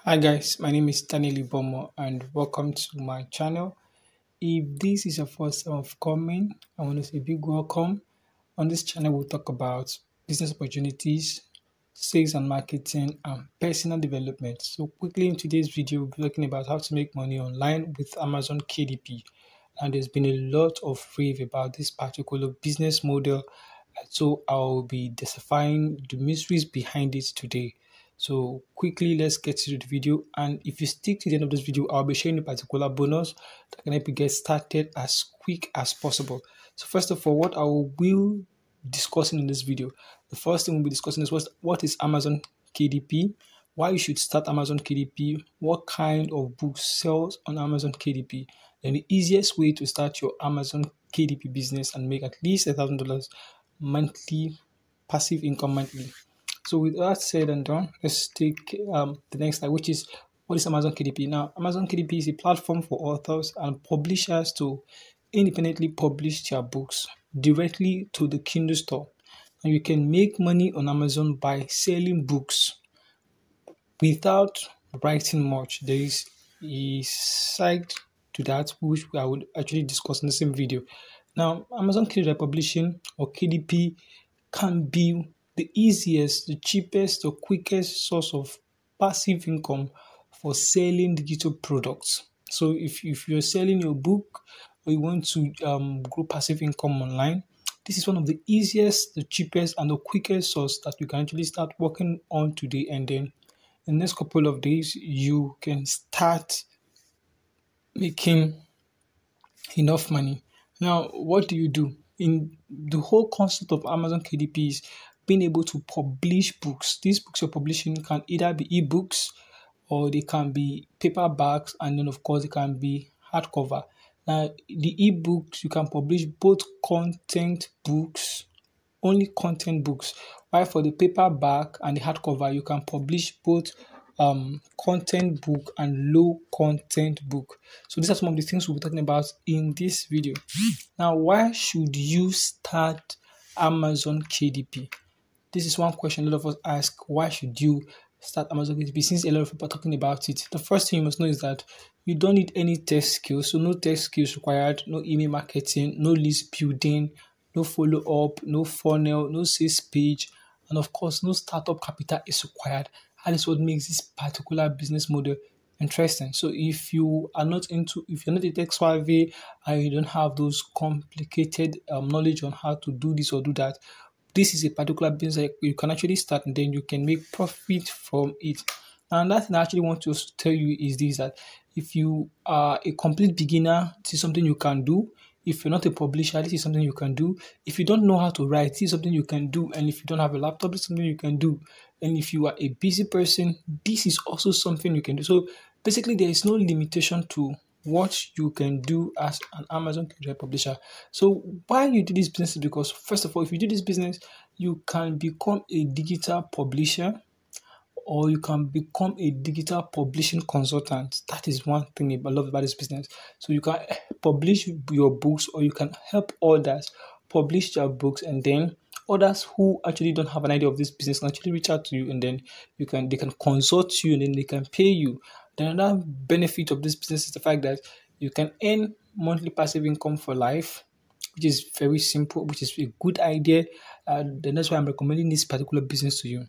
Hi guys, my name is Stanley Bomo and welcome to my channel. If this is your first time of coming, I want to say a big welcome. On this channel, we'll talk about business opportunities, sales and marketing, and personal development. So quickly in today's video, we'll be talking about how to make money online with Amazon KDP. And there's been a lot of rave about this particular business model. So I'll be deciphering the mysteries behind it today. So quickly, let's get to the video. And if you stick to the end of this video, I'll be sharing a particular bonus that can help you get started as quick as possible. So first of all, what I will discussing in this video, the first thing we'll be discussing is what is Amazon KDP, why you should start Amazon KDP, what kind of books sells on Amazon KDP, and the easiest way to start your Amazon KDP business and make at least $1,000 monthly passive income monthly. So with that said and done, let's take the next slide, which is what is Amazon KDP. Now, Amazon KDP is a platform for authors and publishers to independently publish their books directly to the Kindle store. And you can make money on Amazon by selling books without writing much. There is a side to that which I would actually discuss in the same video. Now, Amazon Kindle Publishing or KDP can be the easiest, the cheapest, the quickest source of passive income for selling digital products. So if you're selling your book or you want to grow passive income online, this is one of the easiest, the cheapest, and the quickest source that you can actually start working on today. And then in the next couple of days, you can start making enough money. Now, what do you do? In the whole concept of Amazon KDP is being able to publish books. These books you're publishing can either be ebooks or they can be paperbacks, and then of course they can be hardcover. Now, the ebooks you can publish both content books, only content books, while for the paperback and the hardcover you can publish both content book and low content book. So these are some of the things we'll be talking about in this video. Now, why should you start Amazon KDP? This is one question a lot of us ask. Why should you start Amazon KDP? Since a lot of people are talking about it, the first thing you must know is that you don't need any tech skills. So no tech skills required, no email marketing, no list building, no follow-up, no funnel, no sales page, and of course, no startup capital is required. That is what makes this particular business model interesting. So if you're not a tech savvy and you don't have those complicated knowledge on how to do this or do that, this is a particular business that you can actually start and then you can make profit from it. And that thing I actually want to tell you is this, that if you are a complete beginner, this is something you can do. If you're not a publisher, this is something you can do. If you don't know how to write, this is something you can do. And if you don't have a laptop, this is something you can do. And if you are a busy person, this is also something you can do. So basically, there is no limitation to what you can do as an Amazon KDP publisher. So why you do this business is because, first of all, if you do this business, you can become a digital publisher, or you can become a digital publishing consultant. That is one thing I love about this business. So you can publish your books, or you can help others publish their books, and then others who actually don't have an idea of this business can actually reach out to you, and then they can consult you, and then they can pay you. Then another benefit of this business is the fact that you can earn monthly passive income for life, which is very simple, which is a good idea. Then that's why I'm recommending this particular business to you.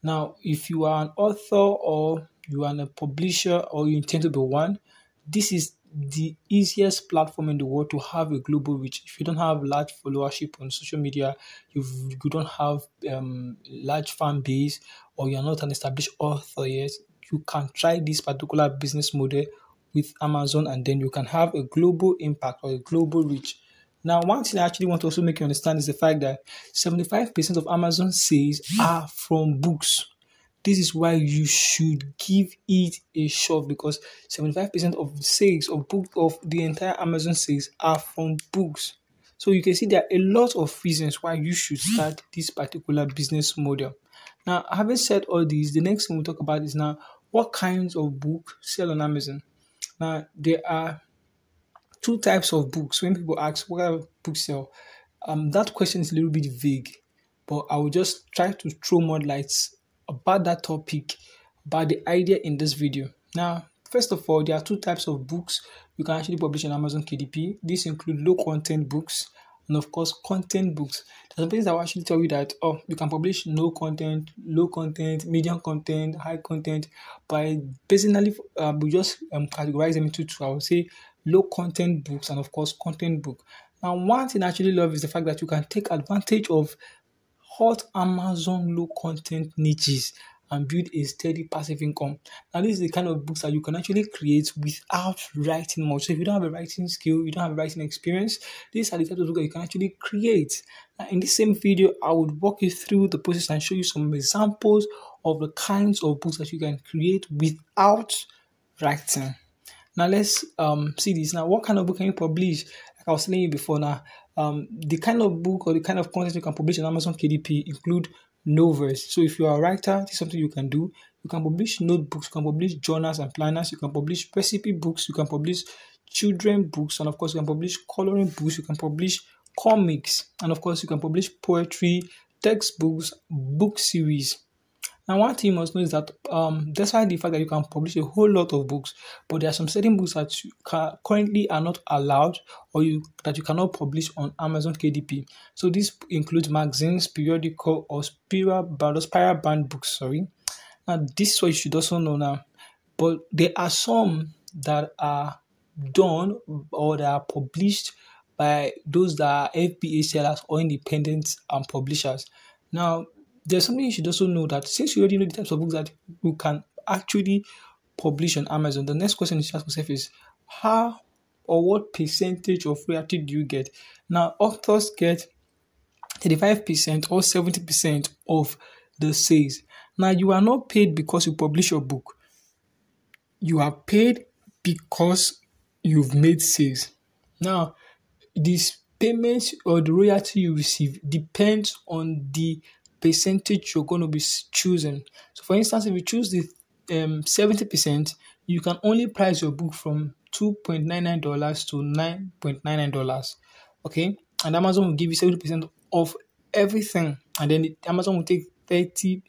Now, if you are an author or you are a publisher or you intend to be one, this is the easiest platform in the world to have a global reach. If you don't have large followership on social media, you don't have large fan base, or you're not an established author yet, you can try this particular business model with Amazon, and then you can have a global impact or a global reach. Now, one thing I actually want to also make you understand is the fact that 75% of Amazon sales are from books. This is why you should give it a shot, because 75% of sales of the entire Amazon sales are from books. So you can see there are a lot of reasons why you should start this particular business model. Now, having said all these, the next thing we'll talk about is now what kinds of books sell on Amazon. Now, there are two types of books. When people ask what kind of books sell, that question is a little bit vague, but I will just try to throw more lights about that topic about the idea in this video. Now, first of all, there are two types of books you can actually publish on Amazon KDP. These include low content books and of course content books. There's some places that will actually tell you that you can publish no content, low content, medium content, high content. But basically, we just categorize them into two. I would say low content books and of course content book. Now, one thing I actually love is the fact that you can take advantage of hot Amazon low content niches and build a steady passive income. Now, this is the kind of books that you can actually create without writing much. So if you don't have a writing skill, you don't have a writing experience, these are the types of books that you can actually create. Now, in this same video, I would walk you through the process and show you some examples of the kinds of books that you can create without writing. Now let's see this. Now, what kind of book can you publish? Like I was telling you before now, the kind of book or the kind of content you can publish on Amazon KDP include novels. So if you are a writer, this is something you can do. You can publish notebooks, you can publish journals and planners, you can publish recipe books, you can publish children books, and of course you can publish coloring books, you can publish comics, and of course you can publish poetry, textbooks, book series. Now, one thing you must know is that despite the fact that you can publish a whole lot of books, but there are some certain books that you currently are not allowed or that you cannot publish on Amazon KDP. So this includes magazines, periodical, or spiral bound books. Sorry. Now, this is what you should also know now. But there are some that are done or that are published by those that are FBA sellers or independent publishers. Now, there's something you should also know, that since you already know the types of books that you can actually publish on Amazon, the next question you should ask yourself is how or what percentage of royalty do you get? Now, authors get 35% or 70% of the sales. Now, you are not paid because you publish your book. You are paid because you've made sales. Now, this payment or the royalty you receive depends on the percentage you're going to be choosing. So for instance, if you choose the 70%, you can only price your book from $2.99 to $9.99. Okay, and Amazon will give you 70% of everything, and then Amazon will take 30%.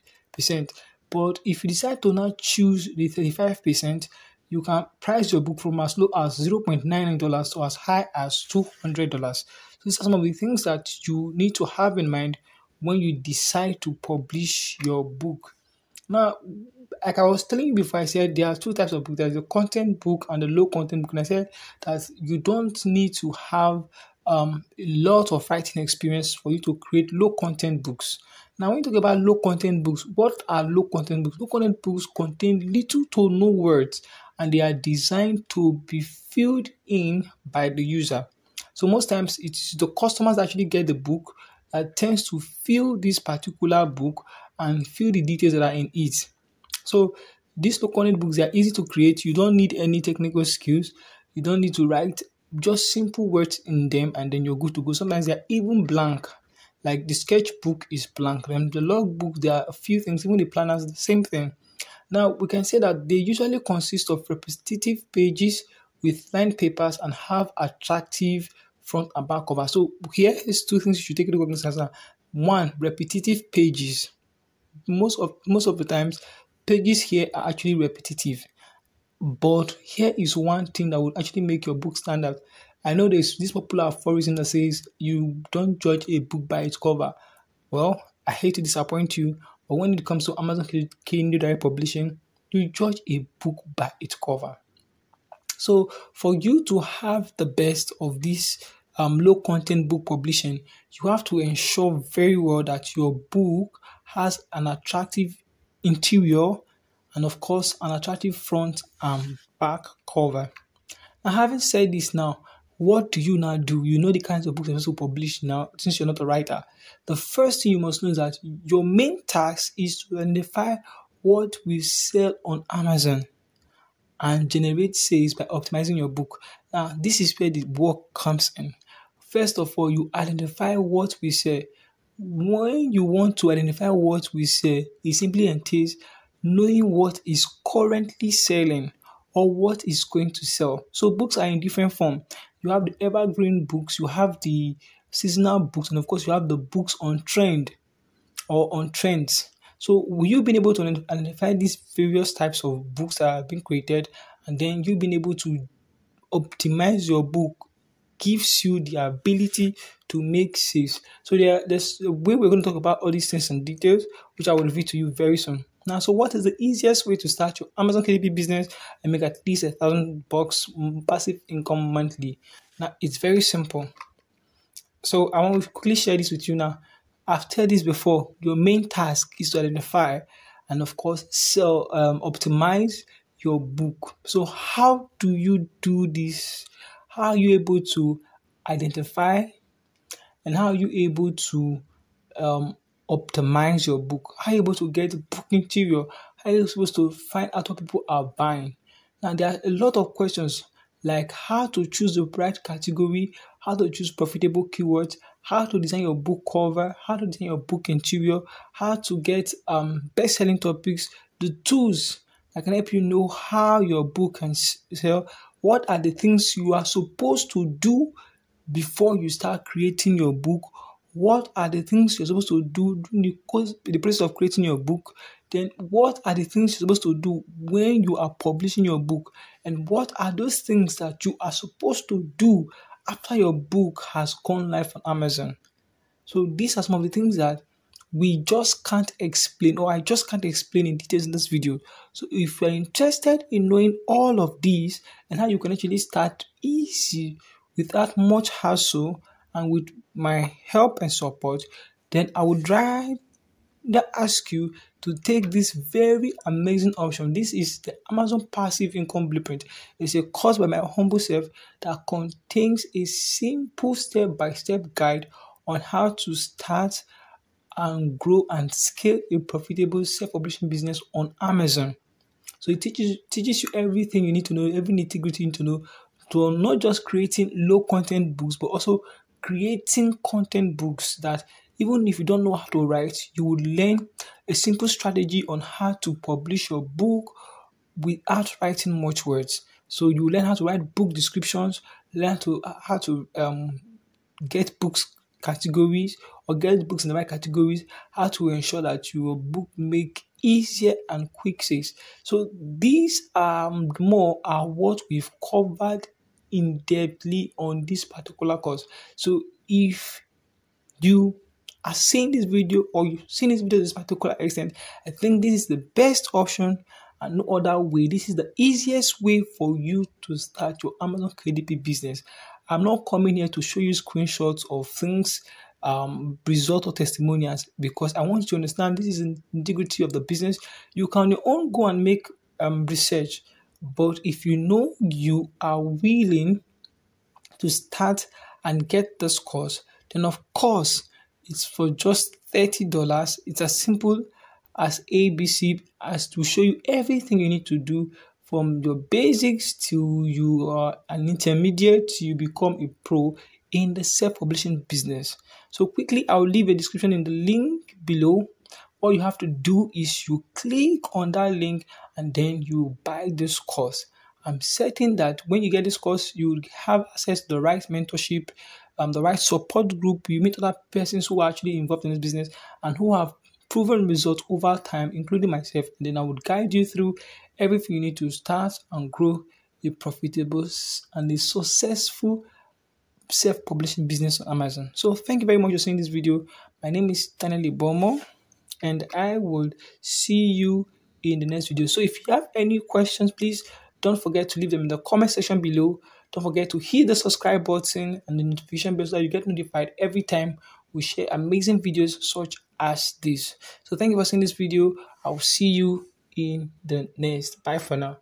But if you decide to now choose the 35%, you can price your book from as low as $0.99 to as high as $200. So these are some of the things that you need to have in mind when you decide to publish your book. Now, like I was telling you before, I said there are two types of books. There's a content book and a low content book. And I said that you don't need to have a lot of writing experience for you to create low content books. Now, when you talk about low content books, what are low content books? Low content books contain little to no words, and they are designed to be filled in by the user. So most times it is the customers that actually get the book that tends to fill this particular book and fill the details that are in it. So these low content books are easy to create. You don't need any technical skills. You don't need to write, just simple words in them, and then you're good to go. Sometimes they're even blank. Like the sketchbook is blank. And the logbook, there are a few things, even the planners, the same thing. Now, we can say that they usually consist of repetitive pages with lined papers and have attractive front and back cover. So here is two things you should take into consideration. One, repetitive pages. Most of the times, pages here are actually repetitive. But here is one thing that will actually make your book stand out. I know there's this popular aphorism that says you don't judge a book by its cover. Well, I hate to disappoint you, but when it comes to Amazon Kindle Direct Publishing, you judge a book by its cover. So for you to have the best of this low content book publishing, you have to ensure very well that your book has an attractive interior and of course an attractive front and back cover. Now, having said this, now what do you now do? You know the kinds of books you're supposed to publish now, since you're not a writer. The first thing you must know is that your main task is to identify what will sell on Amazon and generate sales by optimizing your book. Now, this is where the work comes in. First of all, you identify what we sell. When you want to identify what we sell, it simply entails knowing what is currently selling or what is going to sell. So books are in different form. You have the evergreen books, you have the seasonal books, and of course you have the books on trend or on trends. So will you be able to identify these various types of books that have been created, and then you being able to optimize your book gives you the ability to make sales. So there's a way we're going to talk about all these things in details, which I will reveal to you very soon. Now, so what is the easiest way to start your Amazon KDP business and make at least $1,000 passive income monthly? Now, it's very simple. So I want to quickly share this with you now. I've told this before. Your main task is to identify and, of course, optimize your book. So how do you do this? How are you able to identify, and how are you able to um, optimize your book? How are you able to get book interior? How are you supposed to find out what people are buying? Now, there are a lot of questions like how to choose the right category, how to choose profitable keywords, how to design your book cover, how to design your book interior, how to get best-selling topics, the tools that can help you know how your book can sell, what are the things you are supposed to do before you start creating your book, what are the things you're supposed to do during the process of creating your book, then what are the things you're supposed to do when you are publishing your book, and what are those things that you are supposed to do after your book has gone live on Amazon. So these are some of the things that we just can't explain, or I just can't explain in details in this video. So if you're interested in knowing all of these and how you can actually start easy without much hassle and with my help and support, then I would rather ask you to take this very amazing option. This is the Amazon Passive Income Blueprint. It's a course by my humble self that contains a simple step-by-step guide on how to start and grow and scale a profitable self-publishing business on Amazon. So it teaches you everything you need to know, every nitty-gritty you need to know, to not just creating low content books, but also creating content books that even if you don't know how to write, you would learn a simple strategy on how to publish your book without writing much words. So you learn how to write book descriptions, learn to how to get books categories or get books in the right categories, how to ensure that your book make easier and quick sales. So these more are what we've covered in depthly on this particular course. So if you are seeing this video or you've seen this video to this particular extent, I think this is the best option and no other way. This is the easiest way for you to start your Amazon KDP business. I'm not coming here to show you screenshots of things, result or testimonials, because I want you to understand this is the integrity of the business. You can on your own go and make research, but if you know you are willing to start and get this course, then of course it's for just $30. It's as simple as ABC, as to show you everything you need to do from your basics till you are an intermediate till you become a pro in the self-publishing business. So quickly, I'll leave a description in the link below. All you have to do is you click on that link and then you buy this course. I'm certain that when you get this course, you will have access to the right mentorship, the right support group. You meet other persons who are actually involved in this business and who have proven results over time, including myself. And then I would guide you through everything you need to start and grow a profitable and a successful self-publishing business on Amazon. So thank you very much for seeing this video. My name is Daniel Ibomo, and I will see you in the next video. So if you have any questions, please don't forget to leave them in the comment section below. Don't forget to hit the subscribe button and the notification bell so that you get notified every time we share amazing videos such as this. So thank you for seeing this video. I'll see you in the next. Bye for now.